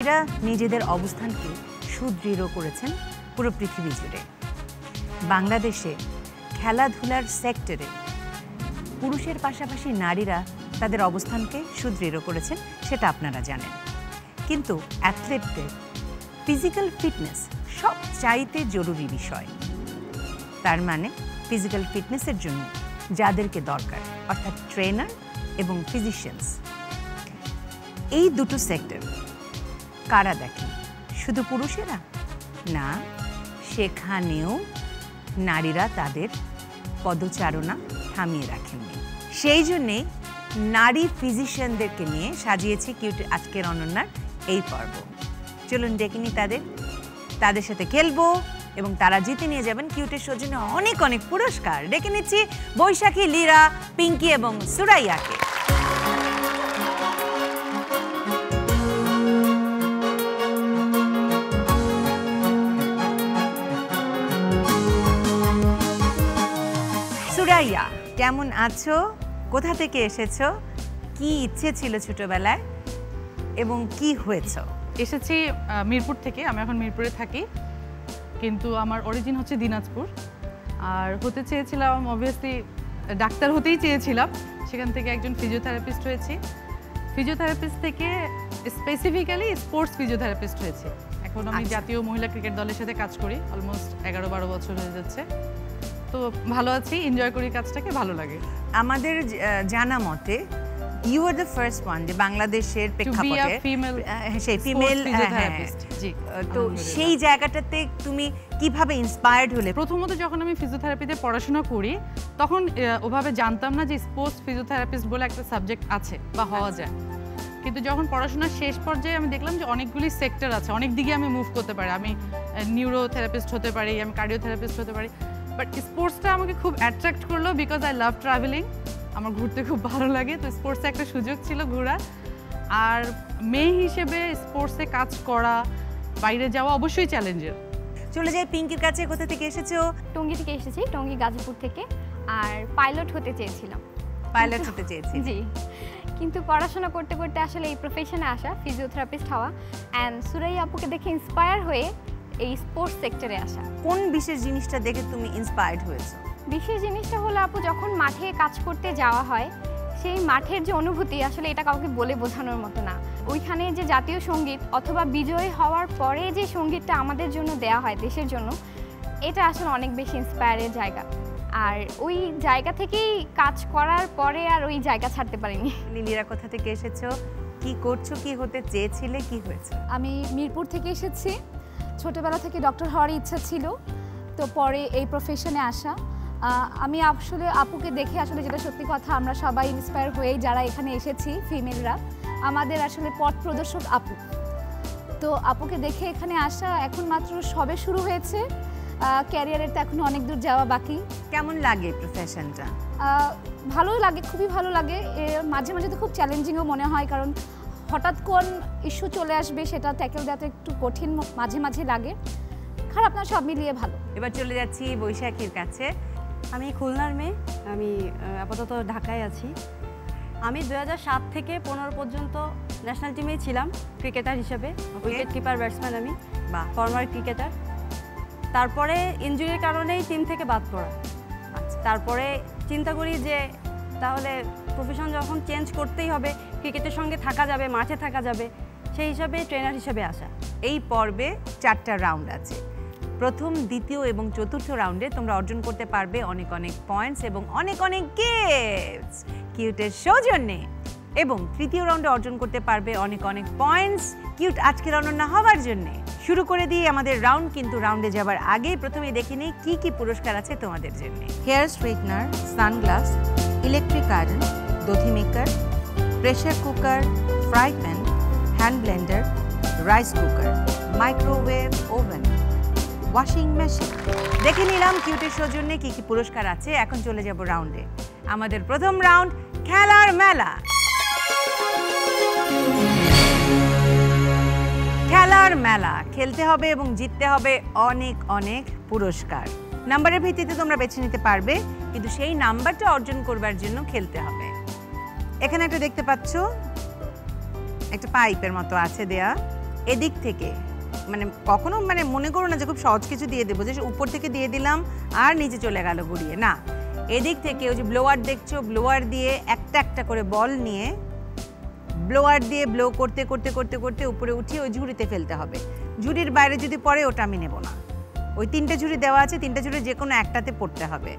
এরা নিজেদের অবস্থানকে সুদৃঢ় করেছেন পুরো পৃথিবী জুড়ে। বাংলাদেশে খেলাধুলার সেক্টরে পুরুষের পাশাপাশি নারীরা তাদের অবস্থানকে সুদৃঢ় করেছেন, সেটা আপনারা জানেন। কিন্তু অ্যাথলেটদের ফিজিক্যাল ফিটনেস সবচাইতে জরুরি বিষয়। তার মানে ফিজিক্যাল ফিটনেসের জন্য যাদেরকে দরকার, অর্থাৎ ট্রেনার এবং ফিজিশিয়ানস, এই দুটো সেক্টর কারা দেখেন? শুধু পুরুষেরা না, সেখানেও নারীরা তাদের পদচারণা থামিয়ে রাখেননি। সেই জন্যে নারী ফিজিশিয়ানদেরকে নিয়ে সাজিয়েছি কিউট আজকের অনন্যার এই পর্ব। চলুন ডেকে নিই তাদের সাথে খেলবো এবং তারা জিতে নিয়ে যাবেন কিউটের সৌজন্য অনেক অনেক পুরস্কার। ডেকে নিচ্ছি বৈশাখী, লীরা, পিঙ্কি এবং সুরাইয়াকে। সুরাইয়া, কেমন আছো? কোথা থেকে এসেছো? কি ইচ্ছে ছিল ছোটবেলায় এবং কি হয়েছো? এসেছি মিরপুর থেকে। আমি এখন মিরপুরে থাকি, কিন্তু আমার অরিজিন হচ্ছে দিনাজপুর। আর হতে চেয়েছিলাম, অবভিয়াসলি ডাক্তার হতেই চেয়েছিলাম। সেখান থেকে একজন ফিজিওথেরাপিস্ট হয়েছি। ফিজিওথেরাপিস্ট থেকে স্পেসিফিক্যালি স্পোর্টস ফিজিওথেরাপিস্ট হয়েছি। এখন আমি জাতীয় মহিলা ক্রিকেট দলের সাথে কাজ করি, অলমোস্ট 11-12 বছর হয়ে যাচ্ছে। তো ভালো আছি, এনজয় করি কাজটাকে, ভালো লাগে। আমাদের জানা মতে you are the first one যে বাংলাদেশের প্রেক্ষাপটে সেই ফিমেল ফিজিওথেরাপিস্ট। জি, তো সেই জায়গাটাতে তুমি কিভাবে ইন্সপায়ার্ড হলে? প্রথমত যখন আমি ফিজিওথেরাপিতে পড়াশোনা করি তখন ওভাবে জানতাম না যে স্পোর্টস ফিজিওথেরাপিস্ট বলে একটা সাবজেক্ট আছে বা হওয়া যায়। কিন্তু যখন পড়াশোনার শেষ পর্যায়ে আমি দেখলাম যে অনেকগুলি সেক্টর আছে, অনেক দিকে আমি মুভ করতে পারি। আমি নিউরোথেরাপিস্ট হতে পারি, আমি কার্ডিওথেরাপিস্ট হতে পারি। বাট স্পোর্টসটা আমাকে খুব অ্যাট্রাক্ট করলো বিকজ আই লাভ ট্রাভেলিং। আমার ঘুরতে খুব ভালো লাগে, তো স্পোর্টসে একটা সুযোগ ছিল ঘোরার। আর মেয়ে হিসেবে স্পোর্টসে কাজ করা, বাইরে যাওয়া অবশ্যই চ্যালেঞ্জের। চলে যাই পিঙ্কির কাছে। কোথা থেকে এসেছো? টঙ্গী থেকে এসেছি, টঙ্গী গাজীপুর থেকে। আর পাইলট হতে চেয়েছিলাম। পাইলট হতে চেয়েছি? জি, কিন্তু পড়াশোনা করতে করতে আসলে এই প্রফেশনে আসা, ফিজিওথেরাপিস্ট হওয়া, অ্যান্ড সুরাইয়া আপুকে দেখে ইন্সপায়ার হয়ে এই স্পোর্টস সেক্টরে আসা। কোন বিশেষ জিনিসটা দেখে তুমি ইন্সপায়ার্ড হয়েছো? বিশেষ জিনিসটা হলো আপু, যখন মাঠে কাজ করতে যাওয়া হয়, সেই মাঠের যে অনুভূতি আসলে এটা কাউকে বলে বোঝানোর মতো না। ওইখানে যে জাতীয় সঙ্গীত অথবা বিজয়ী হওয়ার পরে যে সঙ্গীতটা আমাদের জন্য দেয়া হয় দেশের জন্য, এটা আসলে অনেক বেশি ইন্সপায়ারের জায়গা। আর ওই জায়গা থেকেই কাজ করার পরে আর ওই জায়গা ছাড়তে পারিনি। লিলিরা কোথা থেকে এসেছো? কি করছো? কি হতে চেয়েছিলে? কি হয়েছে? আমি মিরপুর থেকে এসেছি। ছোটবেলা থেকে ডক্টর হওয়ার ইচ্ছা ছিল, তো পরে এই প্রফেশনে আসা। আমি আসলে আপুকে দেখে আসলে যেটা সত্যি কথা, আমরা সবাই ইন্সপায়ার হয়েই যারা এখানে এসেছি ফিমেলরা, আমাদের আসলে পথ প্রদর্শক আপু। তো আপুকে দেখে এখানে আসা, এখন মাত্র সবে শুরু হয়েছে। ক্যারিয়ারের তো এখন অনেক দূর যাওয়া বাকি। কেমন লাগে প্রফেশনটা? ভালো লাগে, খুবই ভালো লাগে। মাঝে মাঝে তো খুব চ্যালেঞ্জিংও মনে হয়, কারণ হঠাৎ কোন ইস্যু চলে আসবে সেটা ট্যাকেল দেওয়াতে একটু কঠিন মাঝে মাঝে লাগে। খারাপ না, সব মিলিয়ে ভালো। এবার চলে যাচ্ছি বৈশাখীর কাছে। আমি খুলনার মেয়ে, আমি আপাতত ঢাকায় আছি। আমি 2007 থেকে 15 পর্যন্ত ন্যাশনাল টিমেই ছিলাম ক্রিকেটার হিসেবে, উইকেট কিপার ব্যাটসম্যান আমি, বা ফরমার ক্রিকেটার। তারপরে ইনজুরির কারণেই টিম থেকে বাদ পড়া। তারপরে চিন্তা করি যে তাহলে প্রফেশন যখন চেঞ্জ করতেই হবে, ক্রিকেটের সঙ্গে থাকা যাবে, মাঠে থাকা যাবে, সেই হিসাবে ট্রেনার হিসেবে আসা। এই পর্বে 4টা রাউন্ড আছে। প্রথম, দ্বিতীয় এবং চতুর্থ রাউন্ডে তোমরা অর্জন করতে পারবে অনেক অনেক পয়েন্টস এবং অনেক অনেক গিফটস কিউটের সৌজন্যে। এবং তৃতীয় রাউন্ডে অর্জন করতে পারবে অনেক অনেক পয়েন্টস কিউট আজকের অনন্যা হওয়ার জন্যে। শুরু করে দিই আমাদের রাউন্ড, কিন্তু রাউন্ডে যাবার আগে প্রথমে দেখে নিই কি কি পুরস্কার আছে তোমাদের জন্য। Hair straightener, sunglass, electric iron, দধি maker, pressure cooker, fry pan, hand blender, rice cooker, microwave oven, washing machine. দেখে নিলাম কিউটের সৌজন্যে কি কি পুরস্কার আছে। এখন চলে যাব রাউন্ডে। আমাদের প্রথম রাউন্ড, খেলার মেলা। খেলার মেলা খেলতে হবে এবং জিততে হবে অনেক অনেক পুরস্কার। নাম্বারের ভিত্তিতে তোমরা বেছে নিতে পারবে, কিন্তু সেই নাম্বারটা অর্জন করবার জন্য খেলতে হবে। এখানে একটা দেখতে পাচ্ছ, একটা পাইপের মতো আছে দেয়া। এদিক থেকে মানে কখনো মানে মনে করো না যে খুব সহজ কিছু দিয়ে দেবো যে উপর থেকে দিয়ে দিলাম আর নিচে চলে গেল ঘুরিয়ে, না, এদিক থেকে ওই যে ব্লোয়ার দেখছো, ব্লোয়ার দিয়ে একটা একটা করে বল নিয়ে ব্লোয়ার দিয়ে ব্লো করতে করতে করতে করতে উপরে উঠিয়ে ওই ঝুড়িতে ফেলতে হবে। ঝুড়ির বাইরে যদি পড়ে ওটা আমি নেব না। ওই 3টে ঝুড়ি দেওয়া আছে, 3টে ঝুড়ি যে কোনো একটাতে পড়তে হবে।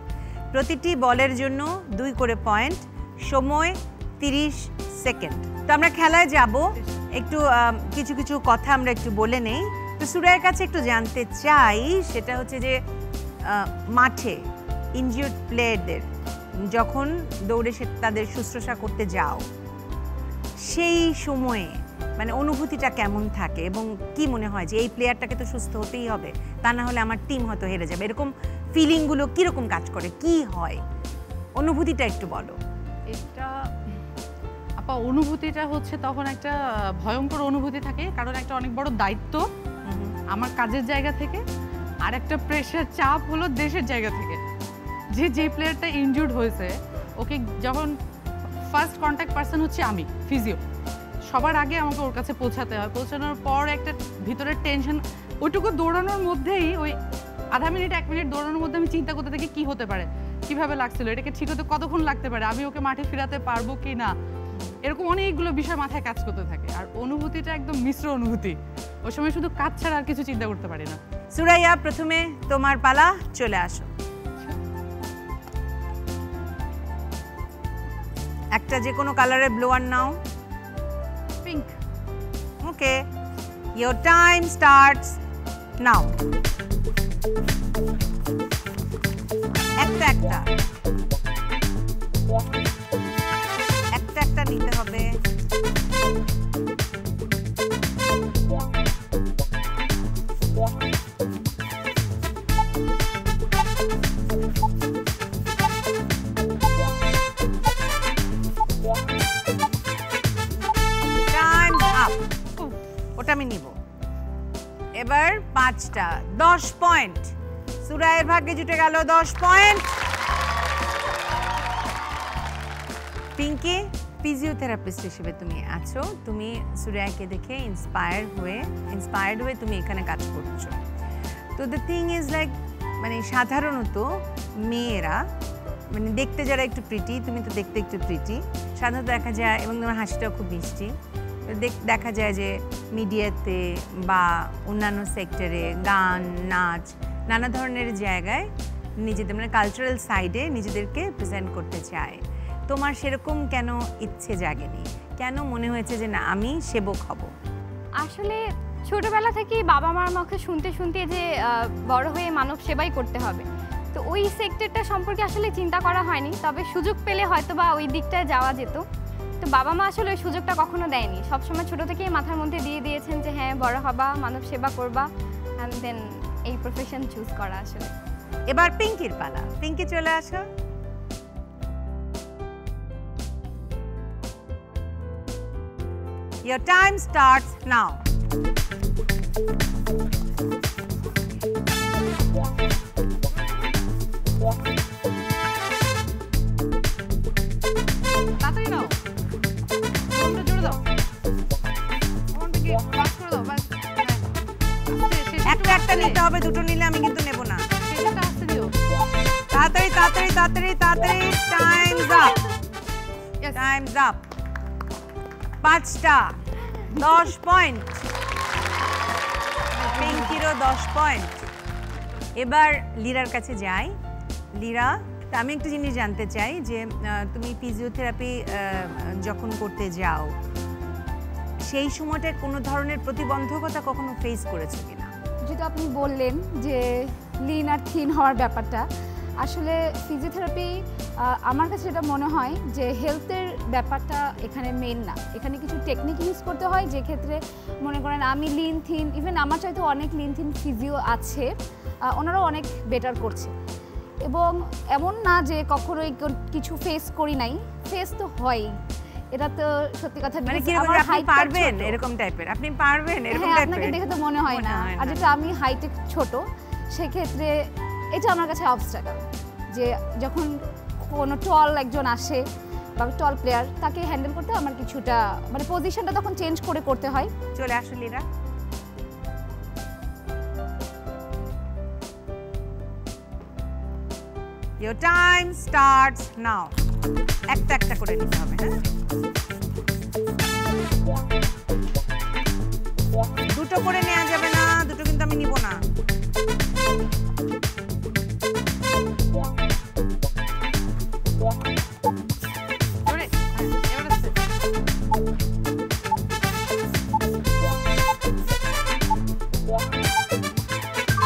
প্রতিটি বলের জন্য 2 করে পয়েন্ট, সময় 30 সেকেন্ড। তো আমরা খেলায় যাব, একটু কিছু কিছু কথা আমরা একটু বলে নেই। তো সুরাইয়ের কাছে একটু জানতে চাই, সেটা হচ্ছে যে মাঠে ইনজিউর্ড প্লেয়ারদের যখন দৌড়ে তাদের শুশ্রূষা করতে যাও, সেই সময়ে মানে অনুভূতিটা কেমন থাকে এবং কি মনে হয় যে এই প্লেয়ারটাকে তো সুস্থ হতেই হবে, তা না হলে আমার টিম হয়তো হেরে যাবে, এরকম ফিলিংগুলো কীরকম কাজ করে, কি হয়, অনুভূতিটা একটু বলো। এটা আপা অনুভূতিটা হচ্ছে তখন একটা ভয়ঙ্কর অনুভূতি থাকে, কারণ একটা অনেক বড় দায়িত্ব আমার কাজের জায়গা থেকে, আর একটা প্রেশার চাপ হলো দেশের জায়গা থেকে। যে প্লেয়ারটা ইনজুর্ড হয়েছে ওকে যখন ফার্স্ট কন্ট্যাক্ট পার্সন হচ্ছে আমি, ফিজিও, সবার আগে আমাকে ওর কাছে পৌঁছাতে হয়। পৌঁছানোর পর একটা ভিতরের টেনশন, ওইটুকু দৌড়ানোর মধ্যেই, ওই আধা মিনিট 1 মিনিট দৌড়ানোর মধ্যে আমি চিন্তা করতে থাকি কী হতে পারে, কীভাবে লাগছিল, এটাকে ঠিক হতে কতক্ষণ লাগতে পারে, আমি ওকে মাঠে ফেরাতে পারবো কি না, এরকম অনেকগুলো বিষয় মাথায় কাজ করতে থাকে। আর অনুভূতিটা একদম মিশ্র অনুভূতি, ওই সময় শুধু কাজ ছাড়া আর কিছু চিন্তা করতে পারি না। সুরাইয়া, প্রথমে তোমার পালা, চলে আসো। একটা যে কোনো কালারের blower now. Pink. Okay, your time starts now. একটা একটা একটা একটা নিতে হবে। ওটা আমি নিব। এবার 5টা, 10 পয়েন্ট। সুরাইয়ের ভাগ্যে জুটে গেল 10 পয়েন্ট। পিঙ্কি, ফিজিওথেরাপিস্ট হিসেবে তুমি আছো, তুমি সুরাইয়াকে দেখে ইন্সপায়ার্ড হয়ে তুমি এখানে কাজ করছো। তো দ্য থিং ইজ লাইক, মানে সাধারণত মেয়েরা মানে দেখতে যারা একটু প্রিটি, তুমি তো দেখতে একটু প্রিটি, সাধারণত দেখা যায়, এবং তোমার হাসিটাও খুব মিষ্টি, দেখা যায় যে মিডিয়াতে বা অন্যান্য সেক্টরে গান, নাচ, নানা ধরনের জায়গায় নিজেদের মানে কালচারাল সাইডে নিজেদেরকে প্রেজেন্ট করতে চায়। তোমার সেরকম কেন ইচ্ছে জাগেনি? কেন মনে হয়েছে যে না, আমি সেবক হব? আসলে ছোটবেলা থেকেই বাবা মার মুখে শুনতে শুনতে যে বড় হয়ে মানব সেবাই করতে হবে, তো ওই সেক্টরটা সম্পর্কে আসলে চিন্তা করা হয়নি। তবে সুযোগ পেলে হয়তো বা ওই দিকটায় যাওয়া যেত। তো বাবা মা আসলে ওই সুযোগটা কখনো দেয়নি, সবসময় ছোটো থেকেই মাথার মধ্যে দিয়ে দিয়েছেন যে হ্যাঁ বড় হবা, মানব সেবা করবা, অ্যান্ড দেন এই প্রফেশন চুজ করা আসলে। এবার পিঙ্কির পালা। পিঙ্কি, চলে আসো। Your time starts now. তাড়াতাড়ি নাও, ফোনটা জুড়ে দাও, ফোনটা কি পাস করে দাও, বাস। একটা একটা নিতে হবে, দুটো নিলে আমি কিন্তু নেব না। সেটা আসতে দিও, তাড়াতাড়ি তাড়াতাড়ি তাড়াতাড়ি তাড়াতাড়ি। Times up, Times up. 5টা, 10 পয়েন্ট। পিঙ্কিরও 10 পয়েন্ট। এবার লিরার কাছে যাই। লিরা, আমি একটা জিনিস জানতে চাই যে তুমি ফিজিওথেরাপি যখন করতে যাও, সেই সময়টা কোনো ধরনের প্রতিবন্ধকতা কখনো ফেস করেছো কিনা? যেটা আপনি বললেন যে লিন আর থিন হওয়ার ব্যাপারটা, আসলে ফিজিওথেরাপি আমার কাছে যেটা মনে হয় যে হেলথের ব্যাপারটা এখানে মেন না, এখানে কিছু টেকনিক ইউজ করতে হয়, যে ক্ষেত্রে মনে করেন আমি লিন থিন, ইভেন আমার চাইতে অনেক লিন থিন ফিজিও আছে, ওনারাও অনেক বেটার করছে। এবং এমন না যে কখনোই কিছু ফেস করি নাই, ফেস তো হয়, এটা তো সত্যি কথা। মানে কি রকম আপনি পারবেন এরকম টাইপের, আপনি পারবেন এরকম টাইপের? আপনাকে দেখে তো মনে হয় না। আর যেটা আমি হাইটে ছোট, সেই ক্ষেত্রে এটা আমার কাছে অবস্ট্রাগল, যে যখন কোনো টল একজন আসে বা টল প্লেয়ার, তাকে হ্যান্ডেল করতে আমার কিছুটা মানে পজিশনটা তখন চেঞ্জ করে করতে হয়। চলে আসো Lira. Your time starts now. একটা একটা করে নিতে হবে, হ্যাঁ? দুটো করে নেওয়া যাবে না, দুটো কিন্তু আমি নিব না।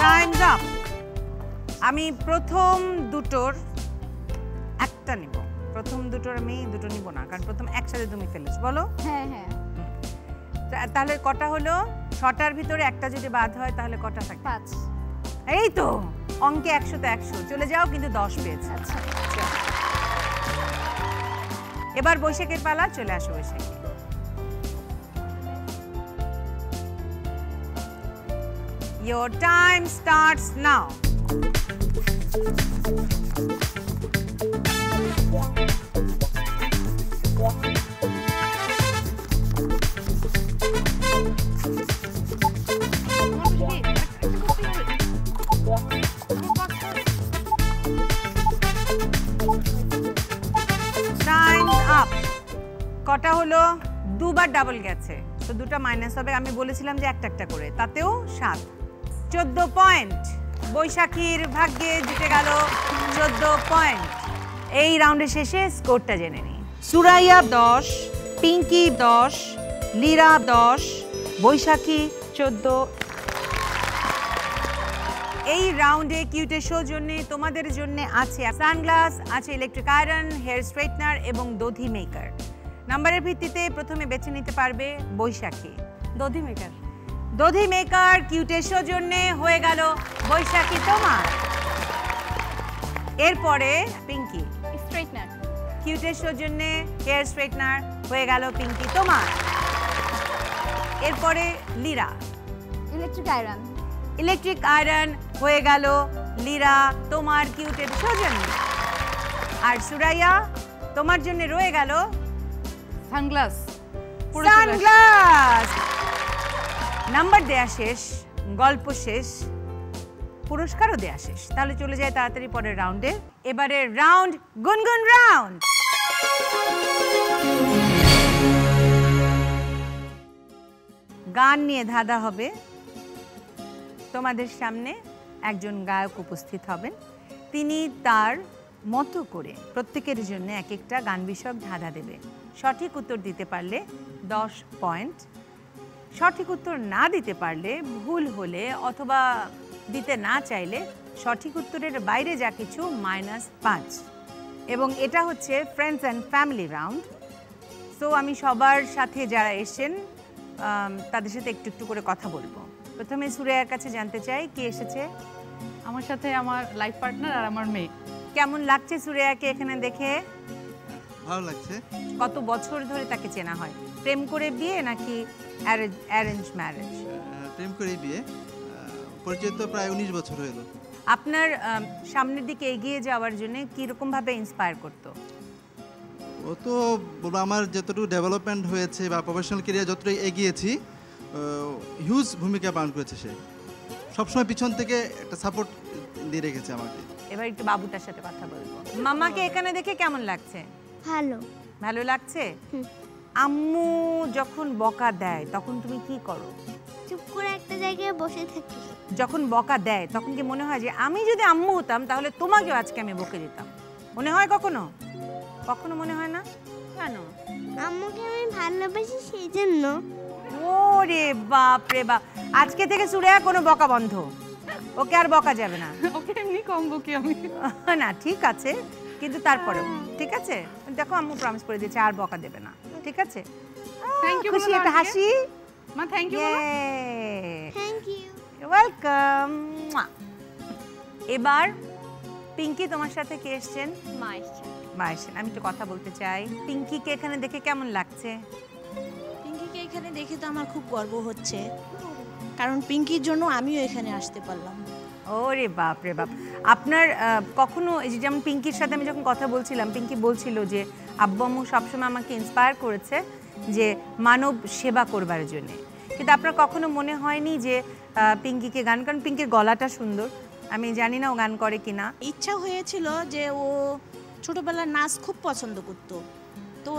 Time's up. আমি প্রথম দুটোর একটা নিব, প্রথম দুটোর আমি দুটো নিব না, কারণ প্রথম একসাথে তুমি ফেলেছ। বলো। হ্যাঁ হ্যাঁ, তাহলে কটা হলো? 6টার ভিতরে একটা যদি বাদ হয় তাহলে কটা থাকে? 5। এই তো, অঙ্কে 100 তে 100 চলে যাও, কিন্তু 10 পেয়েছে। আচ্ছা, এবার বৈশাখের পালা, চলে আসো বৈশাখী। Your time starts now. কটা হলো? দুবার ডাবল গেছে, তো দুটো মাইনাস হবে। আমি বলেছিলাম যে একটা একটা করে, তাতেও 7। 14 পয়েন্ট বৈশাখীর ভাগ্যে জিতে গেল। 14 পয়েন্ট। এই রাউন্ডের শেষে স্কোরটা জেনে নিই। সুরাইয়া 10, পিঙ্কি 10, লীরা 10, বৈশাখী 14। এই রাউন্ডে কিউটের শো জন্য তোমাদের জন্য আছে সানগ্লাস, আছে ইলেকট্রিক আয়রন, হেয়ার স্ট্রেটনার এবং দধি মেকার। নাম্বারের ভিত্তিতে প্রথমে বেছে নিতে পারবে বৈশাখী। দধি মেকার। দধি মেকার কিউটের শো জন্য হয়ে গেল বৈশাখী তোমার। এরপরে পিঙ্কি। স্ট্রেটনার। কিউটের শো জন্য হেয়ার স্ট্রেটনার হয়ে গেল পিঙ্কি তোমার। এরপরে Lira. Electric iron. Electric iron হয়ে গেল লীরা তোমার কিউটের শো জন্য। আর সুরাইয়া, তোমার জন্য রয়ে গেল সানগ্লাস। সানগ্লাস। নাম্বার দেয়া শেষ, গল্প শেষ, পুরস্কারও দেয়া শেষ। তাহলে চলে যায় তাড়াতাড়ি পরের রাউন্ডে। এবারের রাউন্ড গুনগুন রাউন্ড। গান নিয়ে ধাঁধা হবে। তোমাদের সামনে একজন গায়ক উপস্থিত হবেন, তিনি তার মতো করে প্রত্যেকের জন্য এক একটা গান বিষয়ক ধাঁধা দেবে। সঠিক উত্তর দিতে পারলে 10 পয়েন্ট, সঠিক উত্তর না দিতে পারলে, ভুল হলে অথবা দিতে না চাইলে সঠিক উত্তরের বাইরে যা কিছু -5। এবং এটা হচ্ছে friends and family round. So আমি সবার সাথে যারা এসেছেন তাদের সাথে একটু একটু করে কথা বলবো। প্রথমে সুরাইয়ার কাছে জানতে চাই কে এসেছে। আমার সাথে আমার লাইফ পার্টনার আর আমার মেয়ে। কেমন লাগছে সুরাইয়াকে এখানে দেখে? ভালো লাগছে। কত বছর ধরে তাকে চেনা হয়? প্রেম করে বিয়ে নাকি অ্যারেঞ্জ ম্যারেজ? প্রেম করে বিয়ে, পরিচিত প্রায় 19 বছর হলো। আপনার সামনের দিকে এগিয়ে যাওয়ার জন্য কিরকম ভাবে ইন্সপায়ার করতো? ও তো বলবো আমার যতটুকু ডেভেলপমেন্ট হয়েছে বা প্রফেশনাল ক্যারিয়ার যতটুকু এগিয়েছি, হিউজ ভূমিকা পালন করেছে। সে সবসময় পিছন থেকে একটা সাপোর্ট দিয়ে রেখেছে আমাকে। এবার একটু বাবুটার সাথে কথা বলবো। মামাকে এখানে দেখে কেমন লাগছে? ভালো। ভালো লাগছে? আম্মু যখন বকা দেয় তখন তুমি কি করো? চুপ করে একটা জায়গায় বসে থাকি। যখন বকা দেয় তখন কি মনে হয় যে আমি যদি আম্মু হতাম তাহলে তোমাকেও আজকে আমি বকে দিতাম? মনে হয় কখনো? কখনো মনে হয় না? কেন? আম্মুকে আমি ভালোবাসি সেই জন্য। ওরে বাপ রে বাপ, আজকে থেকে সুরাইয়া কোনো বকা বন্ধ, ওকে আর বকা যাবে না। ওকে এমনি কম বকি আমি। না ঠিক আছে, কিন্তু তারপরেও ঠিক আছে। দেখো আম্মু প্রমিস করে দিয়েছে আর বকা দেবে না, ঠিক আছে? Thank you. খুশি একটা হাসি। মা thank you. Thank you. Welcome. এবার পিঙ্কি, তোমার সাথে কে এসছেন? মা এসছে। মা এসছেন। আমি একটু কথা বলতে চাই। পিঙ্কিকে এখানে দেখে কেমন লাগছে? পিঙ্কিকে এখানে দেখে তো আমার খুব গর্ব হচ্ছে, কারণ পিঙ্কির জন্য আমিও এখানে আসতে পারলাম। ওরে বাপ রে বাপ। আপনার কখনো এই যে যেমন পিঙ্কির সাথে আমি যখন কথা বলছিলাম, পিঙ্কি বলছিল যে আব্বু আম্মু সবসময় আমাকে ইন্সপায়ার করেছে যে মানব সেবা করবার জন্যে, কিন্তু আপনার কখনো মনে হয়নি যে পিঙ্কিকে গান, কারণ পিঙ্কির গলাটা সুন্দর, আমি জানি না ও গান করে কিনা। ইচ্ছা হয়েছিল যে ও ছোটবেলায় নাচ খুব পছন্দ করত, তো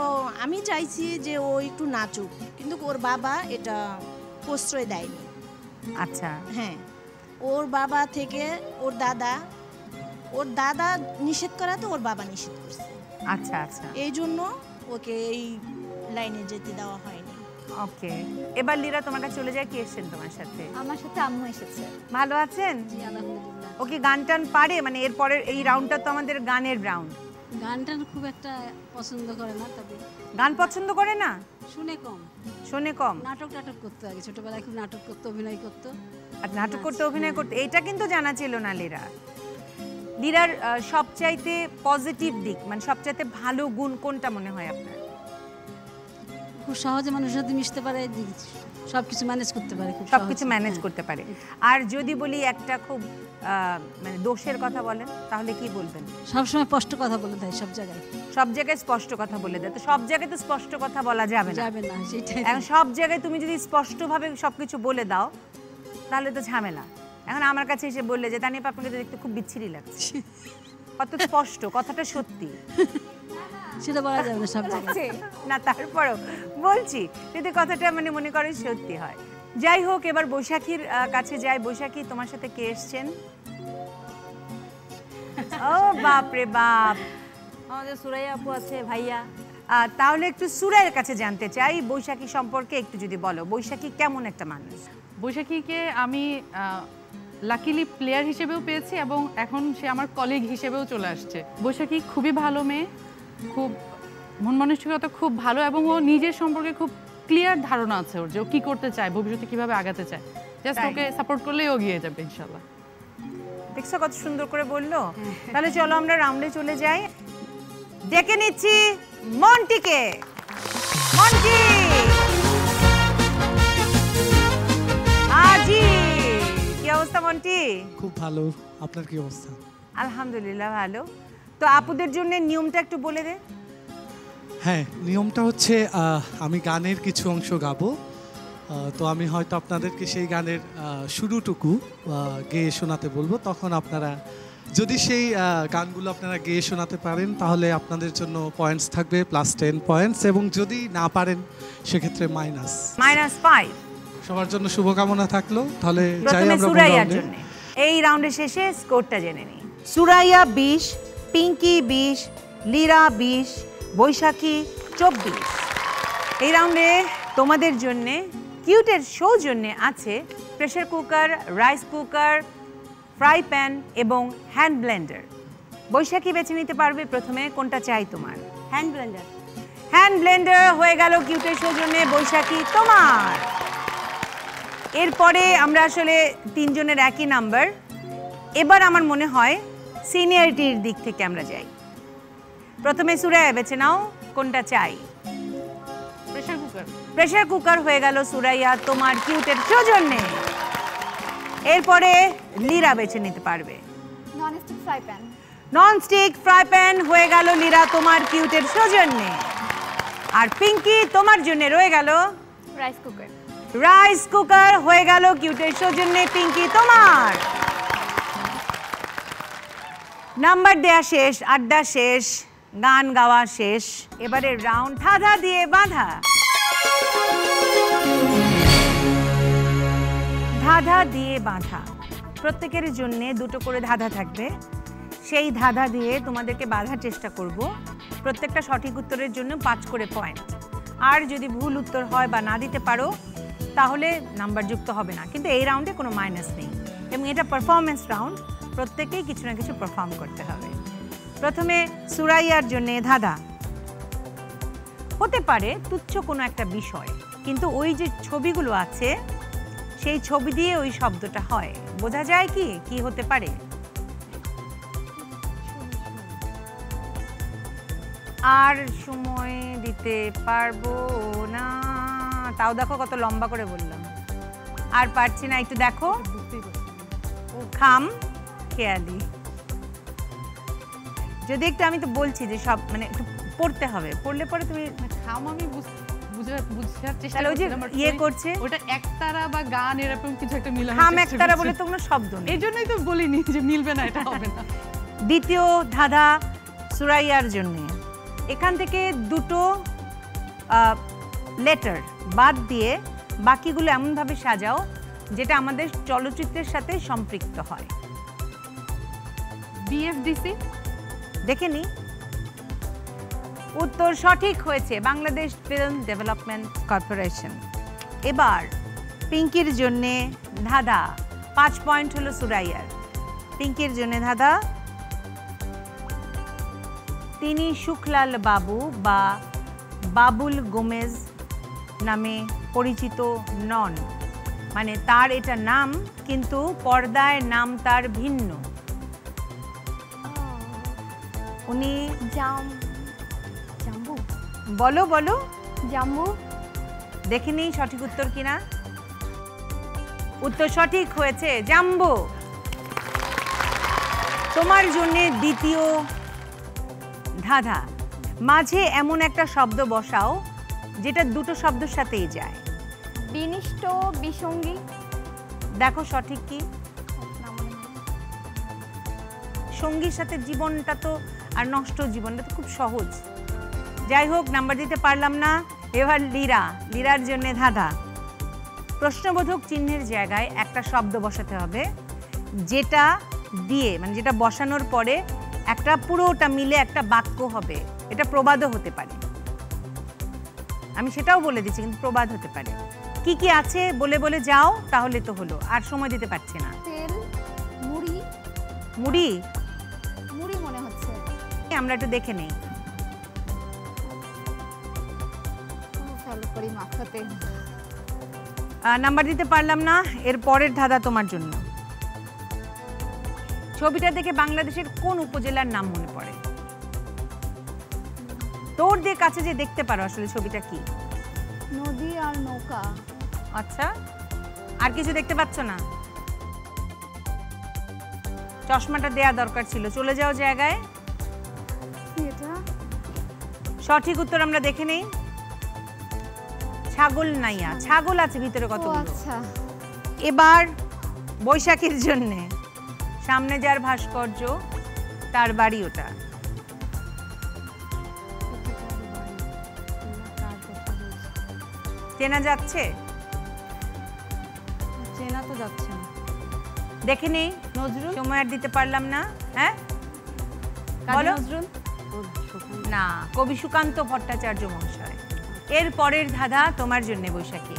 আমি চাইছি যে ও একটু নাচুক, কিন্তু ওর বাবা এটা প্রশ্রয় দেয়নি। আচ্ছা, হ্যাঁ, ওর বাবা থেকে ওর দাদা নিষেধ করাতে ওর বাবা নিষেধ করছে। আচ্ছা আচ্ছা, এই জন্য ওকে এই লাইনে যেতে দেওয়া হয়নি। ওকে। এবার লিরা তোমার কাছে চলে যায়, কি এসেছেন তোমার সাথে? আমার সাথে আম্মু এসেছে। ভালো আছেন? জি আলহামদুলিল্লাহ। ওকে গান টান পারে? মানে এরপরের এই রাউন্ডটা তো আমাদের গানের রাউন্ড। গানটা খুব একটা পছন্দ করে না, তবে গান পছন্দ করে না, শুনে কম, শোনে কম। নাটক করতো আগে, ছোটবেলায় খুব নাটক করতো, অভিনয় করতো। আর নাটক করতে, অভিনয় করতে, এইটা কিন্তু জানা ছিল না লিরার সবচাইতে পজিটিভ দিক, মানে সবচাইতে ভালো গুণ কোনটা মনে হয় আপনার? খুব সহজে মানুষের সাথে মিশতে পারে, সবকিছু ম্যানেজ করতে পারে, খুব সবকিছু ম্যানেজ করতে পারে। আর যদি বলি একটা খুব মানে দোষের কথা বলেন, তাহলে কি বলবেন? সবসময় স্পষ্ট কথা বলে দেয়, সব জায়গায় স্পষ্ট কথা বলে দেয়। তো সব জায়গায় তো স্পষ্ট কথা বলা যাবে না, সেটাই। এখন সব জায়গায় তুমি যদি স্পষ্টভাবে সবকিছু বলে দাও তাহলে তো ঝামেলা। এখন আমার কাছে এসে বললে যে তানিয়া আপনাকে দেখতে খুব বিচ্ছিরি লাগছে, কত স্পষ্ট, কথাটা সত্যি, সেটা বলা যাবে না সব জায়গায় না, তারপরেও বলছি যদি কথাটা মানে মনে করে সত্যি হয়। যাই হোক, এবার বৈশাখীর কাছে যাই। বৈশাখী, তোমার সাথে কে এসছেন? ও বাপ রে বাপ, আমাদের সুরাইয়া আপু আছে, ভাইয়া। তাহলে একটু সুরাইয়ের কাছে জানতে চাই বৈশাখী সম্পর্কে একটু যদি বলো, বৈশাখী কেমন একটা মানুষ? বৈশাখীকে আমি লাকিলি প্লেয়ার হিসেবেও পেয়েছি এবং এখন সে আমার কলিগ হিসেবেও চলে আসছে। বৈশাখী খুবই ভালো মেয়ে, খুব মন মানসিকতা খুব ভালো, এবং ও নিজের সম্পর্কে খুব ক্লিয়ার ধারণা আছে ওর, যে ও কী করতে চায়, ভবিষ্যতে কীভাবে আগাতে চায়। জাস্ট ওকে সাপোর্ট করলেই ও গিয়ে যাবে ইনশাল্লাহ। দেখছো কত সুন্দর করে বললো। তাহলে চলো আমরা রাউন্ডে চলে যাই। ডেকে নিচ্ছি মন্টিকে। মন্টি, আজি, কি অবস্থা মন্টি? খুব ভালো, আপনার কি অবস্থা? আলহামদুলিল্লাহ ভালো। তো আপুদের জন্য নিয়মটা একটু বলে দে। হ্যাঁ, নিয়মটা হচ্ছে আমি গানের কিছু অংশ গাবো, তো আমি হয়তো আপনাদেরকে সেই গানের শুরুটুকু গেয়ে শোনাতে বলবো। তখন আপনারা যদি সেই গানগুলো আপনারা গেয়ে শোনাতে পারেন তাহলে আপনাদের জন্য পয়েন্টস থাকবে +10 পয়েন্টস, এবং যদি না পারেন সেক্ষেত্রে -5। সবার জন্য শুভকামনা থাকলো। তাহলে যাই প্রথমে আমরা সুরাইয়ার জন্য। এই রাউন্ডের শেষে স্কোরটা জেনে নিই। সুরাইয়া 20, পিঙ্কি 20, লিরা 20, বৈশাখী 24। এই রাউন্ডে তোমাদের জন্য কিউটের সৌজন্যে আছে pressure cooker, rice cooker, fry pan এবং হ্যান্ড ব্লেন্ডার। বৈশাখী বেছে নিতে পারবে প্রথমে কোনটা চাই তোমার? Hand Blender. হ্যান্ড ব্লেন্ডার হয়ে গেল কিউটের সৌজন্যে, বৈশাখী তোমার। এরপরে আমরা আসলে তিনজনের একই নাম্বার। এবার আমার মনে হয় সিনিয়রিটির দিক থেকে আমরা যাই। প্রথমে সুরাইয়া বেছে নাও, কোনটা চাই? Pressure cooker. প্রেসার কুকার হয়ে গেল সুরাইয়া তোমার কিউটের সৌজন্যে। এরপরে লিরা বেছে নিতে পারবে nonstick fry pan. Nonstick fry pan হয়ে গেল লিরা তোমার কিউটের সৌজন্যে। আর পিঙ্কি, তোমার জন্য রয়ে গেল রাইস কুকার। রাইস কুকার হয়ে গেল কিউটের সৌজন্যে, পিঙ্কি তোমার। নাম্বার দেয়া শেষ, আড্ডা শেষ, গান গাওয়া শেষ। এবারে রাউন্ড ধাঁধা দিয়ে বাঁধা। ধাঁধা দিয়ে বাঁধা, প্রত্যেকের জন্য দুটো করে ধাঁধা থাকবে। সেই ধাঁধা দিয়ে তোমাদেরকে বাঁধার চেষ্টা করব। প্রত্যেকটা সঠিক উত্তরের জন্য 5 করে পয়েন্ট। আর যদি ভুল উত্তর হয় বা না দিতে পারো তাহলে নাম্বার যুক্ত হবে না, কিন্তু এই রাউন্ডে কোনো মাইনাস নেই এবং এটা পারফরমেন্স রাউন্ড, প্রত্যেকেই কিছু না কিছু পারফর্ম করতে হবে। প্রথমে সুরাইয়ার জন্য ধাঁধা। হতে পারে তুচ্ছ কোনো একটা বিষয়, কিন্তু ওই যে ছবিগুলো আছে সেই ছবি দিয়ে ওই শব্দটা হয়, বোঝা যায় কি কি হতে পারে? আর সময় দিতে পারবো না, তাও দেখো কত লম্বা করে বললাম। আর পারছি না, একটু দেখো। খাম খেয়ালি, যদি একটু, আমি তো বলছি যে সব মানে একটু পড়তে হবে, পড়লে পরে তুমি খাম আমি বুঝার চেষ্টা তাহলে ওই যে করছিলাম, but ইয়ে করছে ওটা একতারা বা গান এরকম কিছু একটা মিলানো হাম একতারা বলে তো কোনো শব্দ নেই। এই জন্যই তো বলিনি যে মিলবে না, এটা হবে না। দ্বিতীয় ধাঁধা সুরাইয়ার জন্য, এখান থেকে দুটো লেটার বাদ দিয়ে বাকিগুলো এমনভাবে সাজাও যেটা আমাদের চলচ্চিত্রের সাথে সম্পৃক্ত হয়। বিএফডিসি দেখে নি, উত্তর সঠিক হয়েছে, বাংলাদেশ ফিল্ম ডেভেলপমেন্ট কর্পোরেশন। এবার পিঙ্কির জন্য ধাঁধা, 5 পয়েন্ট হলো সুরাইয়ার। পিঙ্কির জন্য ধাঁধা, তিনি সুখলাল বাবু বা বাবুল গোমেজ নামে পরিচিত নন, মানে তার এটা নাম কিন্তু পর্দায় নাম তার ভিন্ন। উনি জাম্বু। বলো বলো, জাম্বু। দেখে নেই সঠিক উত্তর কিনা। উত্তর সঠিক হয়েছে, জাম্বু। তোমার জন্য দ্বিতীয় ধাঁধা, মাঝে এমন একটা শব্দ বসাও যেটা দুটো শব্দের সাথেই যায়। বিনিষ্ট বিসঙ্গী। দেখো সঠিক কি। সঙ্গীর সাথে জীবনটা তো আর নষ্ট জীবনটা তো খুব সহজ। যাই হোক, নাম্বার দিতে পারলাম না। এবার লিরার জন্য ধাঁধা, প্রশ্নবোধক চিহ্নের জায়গায় একটা শব্দ বসাতে হবে যেটা দিয়ে, মানে যেটা বসানোর পরে একটা পুরোটা মিলে একটা বাক্য হবে। এটা প্রবাদও হতে পারে, আমি সেটাও বলে দিচ্ছি, কিন্তু প্রবাদ হতে পারে। কি কি আছে বলে বলে যাও, তাহলে তো হলো, আর সময় দিতে পারছি না। তেল, মুড়ি। মুড়ি মুড়ি মনে হচ্ছে, আমরা একটু দেখে নেই। ফলো করি মাথাতে। নাম্বার দিতে পারলাম না। এর পরের ধাঁধা তোমার জন্য, ছবিটা দেখে বাংলাদেশের কোন উপজেলার নাম মনে পড়ে? তোর দিয়ে কাছে যে দেখতে পারো আসলে ছবিটা কি। নদী আর নৌকা। আচ্ছা, আর কিছু দেখতে পাচ্ছ না? চশমাটা দেয়া দরকার ছিল। চলে যাও জায়গায়। এটা সঠিক উত্তর আমরা দেখে নেই। ছাগল নাইয়া, ছাগল আছে ভিতরে কতগুলো। আচ্ছা, এবার বৈশাখীর জন্য, সামনে যার ভাস্কর্য তার বাড়ি ওটা। চেনা যাচ্ছে? চেনা তো যাচ্ছে না। দেখে নেই। নজরুল। সময় আর দিতে পারলাম না। হ্যাঁ কাজী বলো। নজরুল না, কবি সুকান্ত ভট্টাচার্য মহাশয়। এর পরের ধাঁধা তোমার জন্য বৈশাখী,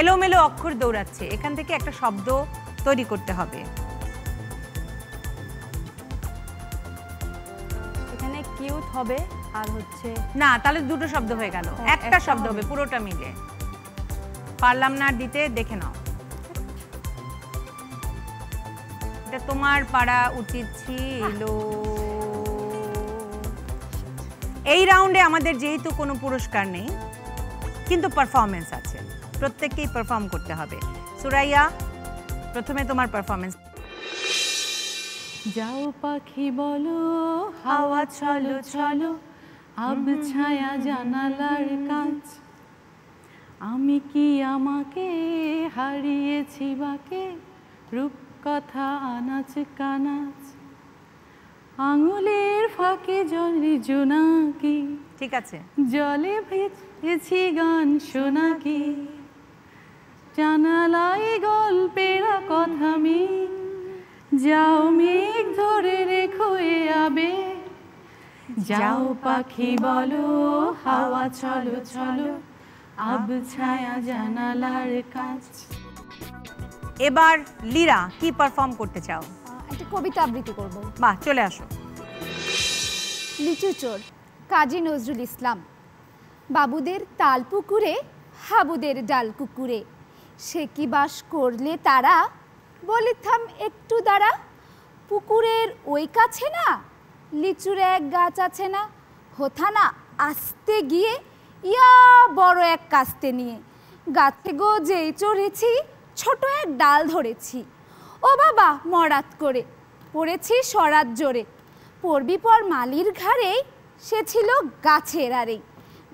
এলোমেলো অক্ষর দৌড়াচ্ছে, এখান থেকে একটা শব্দ তৈরি করতে হবে। এখানে কিউট হবে আর হচ্ছে না, তাহলে দুটো শব্দ হয়ে গেল, একটা শব্দ হবে পুরোটা মিলে। পারলাম না দিতে, দেখে নাও। এটা তোমার পারা উচিত ছিল। এই রাউন্ডে আমাদের যেহেতু কোনো পুরস্কার নেই, কিন্তু পারফরমেন্স আছে, প্রত্যেককেই পারফর্ম করতে হবে। সুরাইয়া, প্রথমে তোমার পারফরমেন্স। যাও পাখি বলো হাওয়া চলো চলো, আব ছায়া জানালার কাছ, আমি কি আমাকে হারিয়েছি বাকে, রূপকথা আনাচ কানাচ, আঙুলের ফাঁকে জলে জোনাকি, ঠিক আছে, জলে ভেজেছি গান শোনাকি, জানালায় গল্পের কথা আমি, যাও মেঘ ধরে রেখো এ আবে, যাও পাখি বলো হাওয়া চলো চলো, আব ছায়া জানালার কাছ। এবার লিরা, কি পারফর্ম করতে চাও? একটা কবিতা আবৃত্তি করব। বাহ, চলে আসো। লিচু চোর, কাজী নজরুল ইসলাম। বাবুদের তাল পুকুরে, হাবুদের ডাল কুকুরে, সে কি বাস করলে তারা, বলি থাম একটু দাঁড়া, পুকুরের ওই কাছে না লিচুর এক গাছ আছে না, হোথা না আসতে গিয়ে ইয়া বড় এক কাস্তে নিয়ে, গাছে গো যেই চড়েছি ছোট এক ডাল ধরেছি, ও বাবা মরাত করে পড়েছি সরাত জোরে, পড়বি পর মালির ঘাড়েই, সে ছিল গাছের আরেই,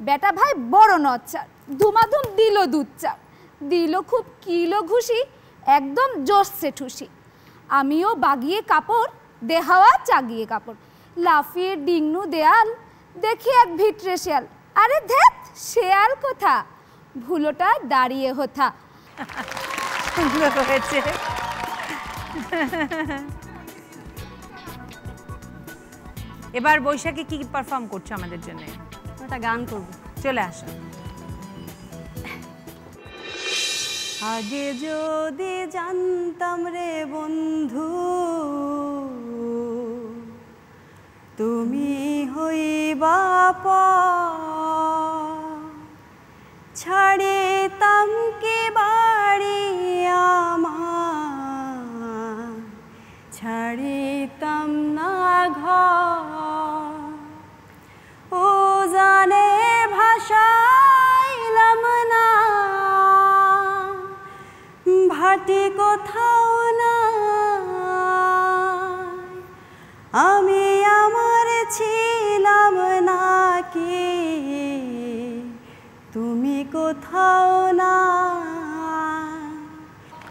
বেটা ভাই বড় নচ্চার, ধুমাধুম দিল দুধ চা, দিল খুব কিলো ঘুষি, একদম জোশে ঠুসি। আমিও বাগিয়ে কাপড়, দেহাওয়া চাগিয়ে কাপড়, লাফিয়ে ডিংনু দেয়াল, দেখি এক ভিটরে শেয়াল। আরে ধ্যাত, শেয়াল কোথা, ভুলোটা দাঁড়িয়ে হোথা। সুন্দর হয়েছে। এবার বৈশাখী কি পারফর্ম করছো আমাদের জন্য? একটা গান করবো, চলে আসো। আগে যদি জানতাম রে বন্ধু, তুমি হইবা ছাড়িতাম কে বাড়ি আমার, ছাড়িতাম না ঘর, ও জানে ভাষাইলাম না, ভাটি কোথাও না, আমি আমার ছিলাম নাকি, তুমি কোথাও না।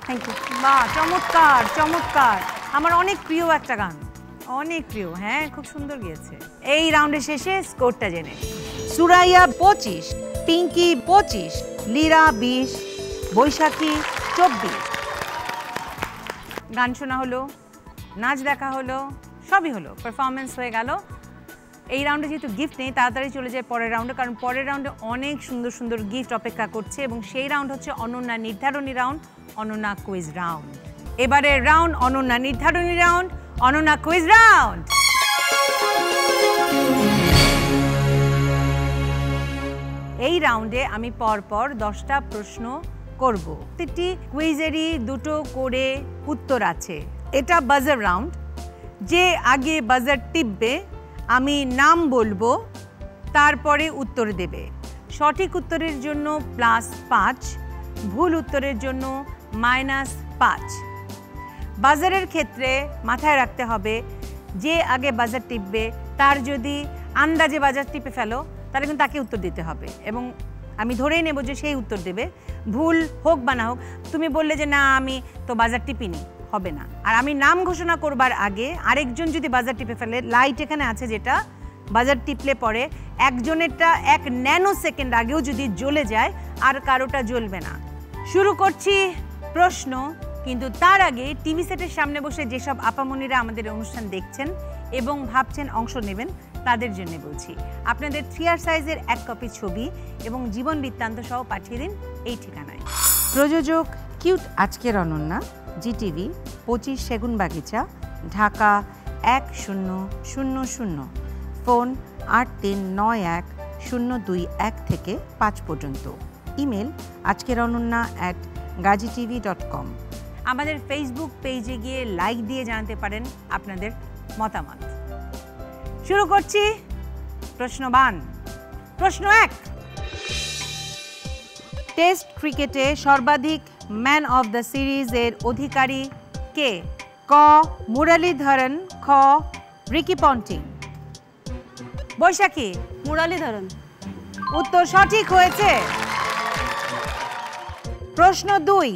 Thank you. বাহ, চমৎকার চমৎকার, আমার অনেক প্রিয় একটা গান, অনেক প্রিয়। হ্যাঁ, খুব সুন্দর গিয়েছে। এই রাউন্ডের শেষে স্কোরটা জেনে। সুরাইয়া 25, পিঙ্কি 25, লীরা 20, বৈশাখী 24। গান শোনা হলো, নাচ দেখা হলো, সবই হলো, পারফরমেন্স হয়ে গেল। এই রাউন্ডে যেহেতু গিফট নেই, তাড়াতাড়ি চলে যায় পরের রাউন্ডে, কারণ পরের রাউন্ডে অনেক সুন্দর সুন্দর গিফট অপেক্ষা করছে এবং সেই রাউন্ড হচ্ছে অনন্যা নির্ধারণী রাউন্ড, অনন্যা কুইজ রাউন্ড। এবারের রাউন্ড অনন্যা নির্ধারণী রাউন্ড, অনন্যা কুইজ রাউন্ড। এই রাউন্ডে আমি পরপর 10টা প্রশ্ন করব। প্রতিটি কুইজেরই 2টো করে উত্তর আছে। এটা বাজার রাউন্ড। যে আগে বাজার টিপবে আমি নাম বলবো, তারপরে উত্তর দেবে। সঠিক উত্তরের জন্য +5, ভুল উত্তরের জন্য -5। বাজারের ক্ষেত্রে মাথায় রাখতে হবে, যে আগে বাজার টিপবে তার যদি আন্দাজে বাজার টিপে ফেলো তাহলে কিন্তু তাকে উত্তর দিতে হবে এবং আমি ধরেই নেব যে সেই উত্তর দেবে, ভুল হোক বা না হোক। তুমি বললে যে না আমি তো বাজার টিপিনি, হবে না। আর আমি নাম ঘোষণা করবার আগে আরেকজন যদি বাজার টিপে ফেলে, লাইট এখানে আছে যেটা বাজার টিপলে পরে একজনেরটা 1 ন্যানো সেকেন্ড আগেও যদি জ্বলে যায় আর কারোটা জ্বলবে না। শুরু করছি প্রশ্ন, কিন্তু তার আগে টিভি সেটের সামনে বসে যেসব আপামনিরা আমাদের অনুষ্ঠান দেখছেন এবং ভাবছেন অংশ নেবেন তাদের জন্য বলছি, আপনাদের 3R সাইজের 1 কপি ছবি এবং জীবন বৃত্তান্ত সহ পাঠিয়ে দিন এই ঠিকানায়। প্রযোজক কিউট আজকের অনন্যা, জিটিভি, 25 সেগুনবাগিচা, ঢাকা 1000, ফোন 8391-021 থেকে 5 পর্যন্ত, ইমেল ajkerononna@gazitv.com। আমাদের ফেসবুক পেজে গিয়ে লাইক দিয়ে জানাতে পারেন আপনাদের মতামত। শুরু করছি প্রশ্নবান। প্রশ্ন 1, টেস্ট ক্রিকেটে সর্বাধিক ম্যান অফ দ্য সিরিজের অধিকারী কে? ক মুরলীধরন, খ রিকি পন্টিং। বৈশাখী? মুরলীধরন। উত্তর সঠিক হয়েছে। প্রশ্ন 2,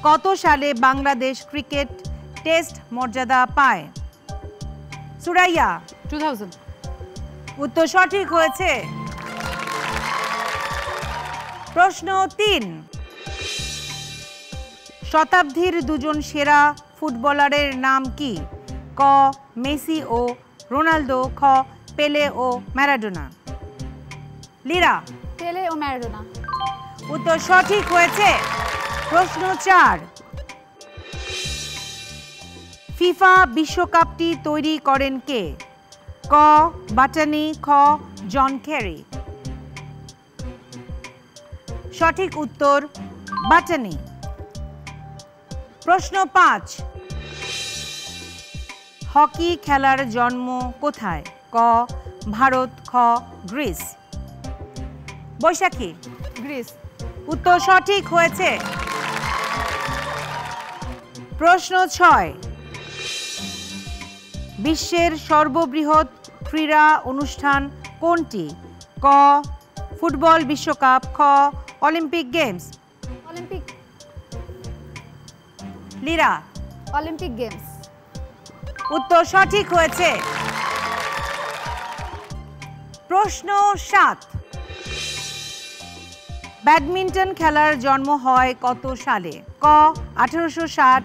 কত সালে বাংলাদেশ ক্রিকেট টেস্ট মর্যাদা পায়? সুরাইয়া? 2000। উত্তর সঠিক হয়েছে। প্রশ্ন 3, শতাব্দীর 2জন সেরা ফুটবলারের নাম কি? ক মেসি ও রোনালদো, খ পেলে ও ম্যারাডোনা। লীরা? পেলে ও ম্যারাডোনা। উত্তর সঠিক হয়েছে। প্রশ্ন 4, ফিফা বিশ্বকাপটি তৈরি করেন কে? ক বাটানি, খ জন ক্যারি। সঠিক উত্তর বাটানি। প্রশ্ন 5, হকি খেলার জন্ম কোথায়? ক ভারত, খ গ্রিস। বৈশাখী? গ্রিস। উত্তর সঠিক হয়েছে। প্রশ্ন 6, বিশ্বের সর্ববৃহৎ ক্রীড়া অনুষ্ঠান কোনটি? ক ফুটবল বিশ্বকাপ, খ Olympic games. Olympic Lira, Olympic games. উত্তর সঠিক হয়েছে। প্রশ্ন 7, ব্যাডমিন্টন খেলার জন্ম হয় কত সালে? ক 1860,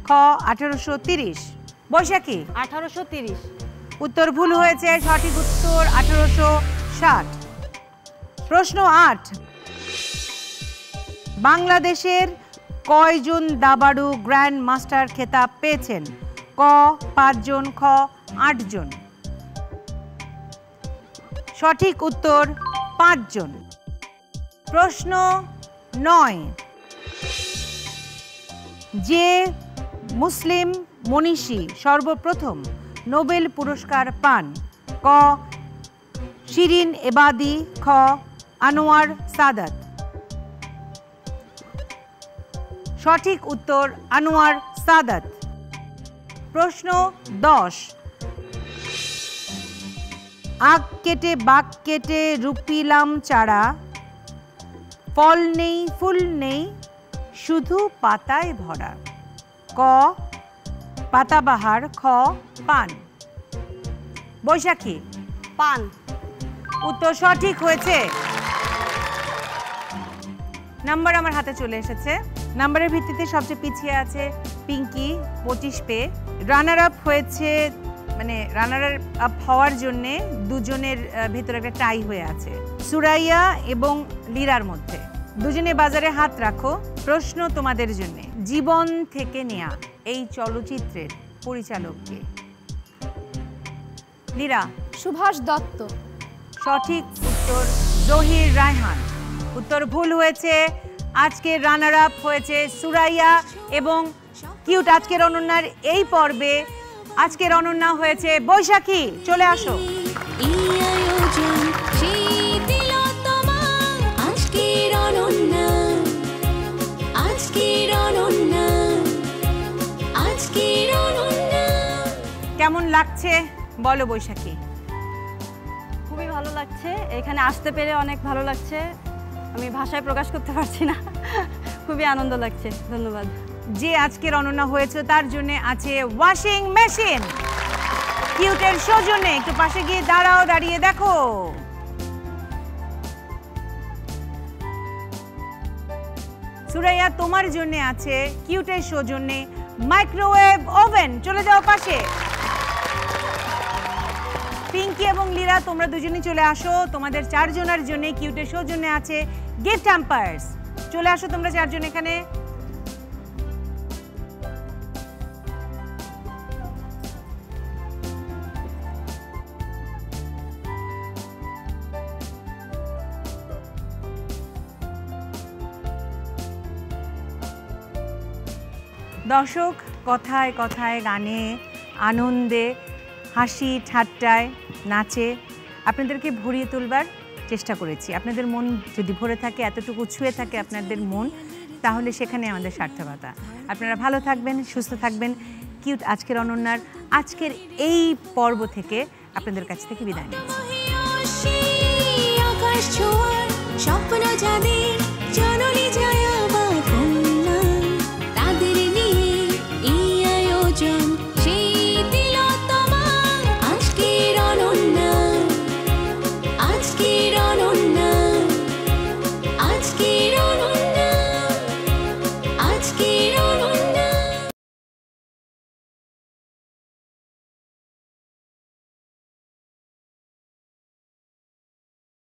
খ 1830। বৈশাখী, 1830। উত্তর ভুল হয়েছে, সঠিক উত্তর 1860। প্রশ্ন 8, বাংলাদেশের কয়জন দাবাড়ু গ্র্যান্ড মাস্টার খেতাব পেয়েছেন? ক 5 জন, খ 8 জন। সঠিক উত্তর 5 জন। প্রশ্ন 9, যে মুসলিম মনীষী সর্বপ্রথম নোবেল পুরস্কার পান? ক শিরিন এবাদি, খ আনোয়ার সাদাত। সঠিক উত্তর আনোয়ার সাদাত। প্রশ্ন 10, আগ কেটে বাগ কেটে রুপিলাম চারা, ফল নেই ফুল নেই শুধু পাতায় ভরা। ক পাতাবাহার, খ পান। বৈশাখী, পান। উত্তর সঠিক হয়েছে। নাম্বার আমার হাতে চলে এসেছে। নাম্বারের ভিত্তিতে সবচেয়ে পিছিয়ে আছে পিঙ্কি 25 পেয়ে। রানার আপ হয়েছে, মানে রানার আপ হওয়ার জন্য দুজনের ভিতরে একটা টাই হয়ে আছে, সুরাইয়া এবং লীরার মধ্যে। দুজনে বাজারে হাত রাখো। প্রশ্ন তোমাদের জন্য, জীবন থেকে নেয়া এই চলচ্চিত্রের পরিচালক কে? লীরা, সুভাষ দত্ত। সঠিক উত্তর জহির রায়হান। উত্তর ভুল হয়েছে। আজকের রানার আপ হয়েছে সুরাইয়া এবং কিউট আজকের অনন্যার এই পর্বে আজকের অনন্যা হয়েছে বৈশাখী। চলে আসো। কেমন লাগছে বলো বৈশাখী? খুবই ভালো লাগছে, এখানে আসতে পেরে অনেক ভালো লাগছে, আমি ভাষায় প্রকাশ করতে পারছি না, খুবই আনন্দ লাগছে। ধন্যবাদ। যে আজকের অনন্যা হয়েছে তার জন্য আছে ওয়াশিং মেশিন। কিউটের সৌজন্যে একটু পাশে গিয়ে দাঁড়াও, দাঁড়িয়ে দেখো। সুরাইয়া, তোমার জন্য আছে কিউটের সৌজন্যে মাইক্রোওয়েভ ওভেন। চলে যাও পাশে। পিঙ্কি এবং লীরা, তোমরা দুজনেই চলে আসো। তোমাদের 4 জনের জন্য কিউটের সৌজন্যে আছে গিফট হ্যাম্পার্স। চলে আসো তোমরা 4 জন এখানে। দর্শক কথায় কথায়, গানে, আনন্দে, হাসি ঠাট্টায়, নাচে আপনাদেরকে ভরিয়ে তুলবার চেষ্টা করেছি। আপনাদের মন যদি ভরে থাকে, এতটুকু ছুঁয়ে থাকে আপনাদের মন, তাহলে সেখানে আমাদের সার্থকতা। আপনারা ভালো থাকবেন, সুস্থ থাকবেন। কিউট আজকের অনন্যার আজকের এই পর্ব থেকে আপনাদের কাছ থেকে বিদায় নিচ্ছি।